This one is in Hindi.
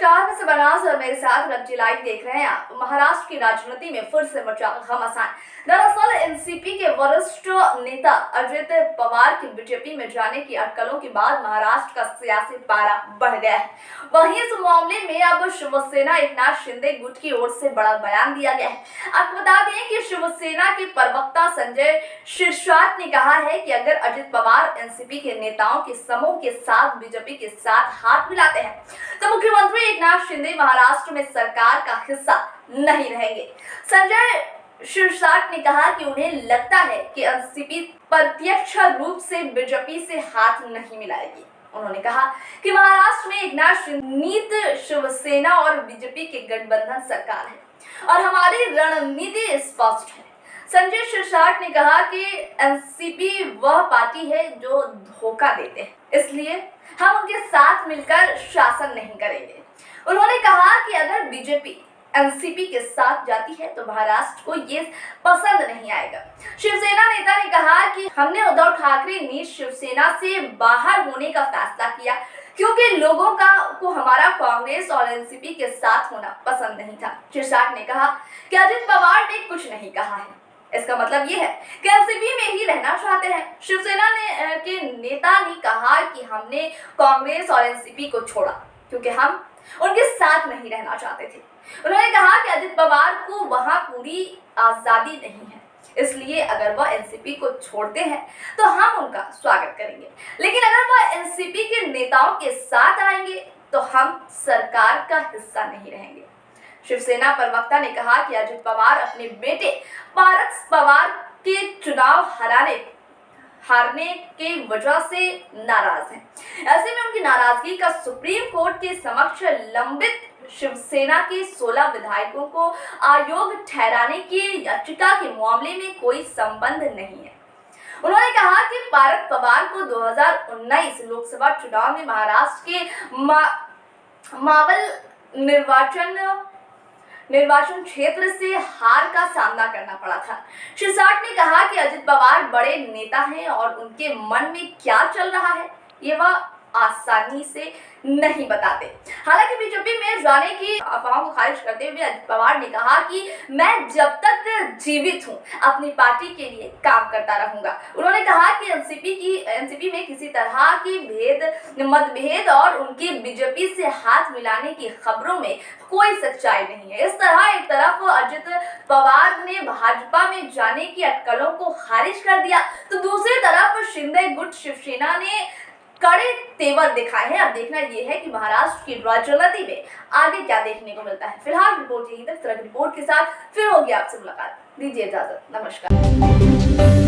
नमस्कार, मैं सबनाज और मेरे साथ रब्जी लाइव देख रहे हैं आप। महाराष्ट्र की राजनीति में फिर से मचा घमासान। दरअसल एनसीपी के वरिष्ठ नेता अजित पवार के बीजेपी में जाने की अटकलों के बाद महाराष्ट्र का सियासी पारा बढ़ गया है। वहीं इस मामले में अब शिवसेना एकनाथ शिंदे गुट की ओर से बड़ा बयान दिया गया है। आपको बता दें कि शिवसेना के प्रवक्ता संजय शिरसाट ने कहा है कि अगर अजित पवार एनसीपी के नेताओं के समूह के साथ बीजेपी के साथ हाथ मिलाते हैं तो मुख्यमंत्री एकनाथ शिंदे महाराष्ट्र में सरकार का हिस्सा नहीं रहेंगे। संजय शिरसाट ने कहा कि उन्हें लगता है कि एनसीपी प्रत्यक्ष रूप से बीजेपी से हाथ नहीं मिलाएगी। उन्होंने कहा कि महाराष्ट्र में एकनाथ शिंदे शिवसेना और बीजेपी के गठबंधन सरकार है और हमारी रणनीति स्पष्ट है। संजय शिरसाट ने कहा कि एनसीपी वह पार्टी है जो धोखा देते हैं, इसलिए हम उनके साथ मिलकर शासन नहीं करेंगे। उन्होंने कहा कि अगर बीजेपी एनसीपी के साथ जाती है तो महाराष्ट्र को ये पसंद नहीं आएगा। शिवसेना नेता ने कहा कि हमने उद्धव ठाकरे ने शिवसेना से बाहर होने का फैसला किया क्योंकि लोगों को हमारा कांग्रेस और एनसीपी के साथ होना पसंद नहीं था। शिरसाट ने कहा कि अजित पवार ने कुछ नहीं कहा है, इसका मतलब ये है कि एनसीपी में ही रहना चाहते हैं। शिवसेना के नेता ने कहा कि हमने कांग्रेस और एनसीपी को छोड़ा क्योंकि हम उनके साथ नहीं रहना चाहते थे। उन्होंने कहा कि अजित पवार को वहां पूरी आजादी नहीं है, इसलिए अगर वह एनसीपी को छोड़ते हैं तो हम उनका स्वागत करेंगे, लेकिन अगर वह एनसीपी के नेताओं के साथ आएंगे तो हम सरकार का हिस्सा नहीं रहेंगे। शिवसेना प्रवक्ता ने कहा कि अजित पवार अपने बेटे पारस पवार के चुनाव हारने के वजह से नाराज हैं। ऐसे में उनकी नाराजगी का सुप्रीम कोर्ट के समक्ष लंबित शिवसेना के 16 विधायकों को अयोग्य ठहराने की याचिका के मामले में कोई संबंध नहीं है। उन्होंने कहा कि पारस पवार को 2019 लोकसभा चुनाव में महाराष्ट्र के मावल निर्वाचन क्षेत्र से हार का सामना करना पड़ा था। शिरसाट ने कहा कि अजित पवार बड़े नेता हैं और उनके मन में क्या चल रहा है ये वह आसानी से नहीं बताते। हालांकि बीजेपी में जाने की अफवाहों को खारिज करते हुए अजित पवार ने कहा कि मैं जब तक जीवित हूं अपनी पार्टी के लिए काम करता रहूंगा। उन्होंने कहा कि एनसीपी में किसी तरह की मतभेद और उनकी बीजेपी से हाथ मिलाने की खबरों में कोई सच्चाई नहीं है। इस तरह एक तरफ अजित पवार ने भाजपा में जाने की अटकलों को खारिज कर दिया तो दूसरी तरफ शिंदे गुट शिवसेना ने कड़े तेवर दिखाए हैं। अब देखना यह है कि महाराष्ट्र की राजनीति में आगे क्या देखने को मिलता है। फिलहाल रिपोर्ट यहीं तक। रिपोर्ट के साथ फिर होगी आपसे मुलाकात। दीजिए इजाजत। नमस्कार।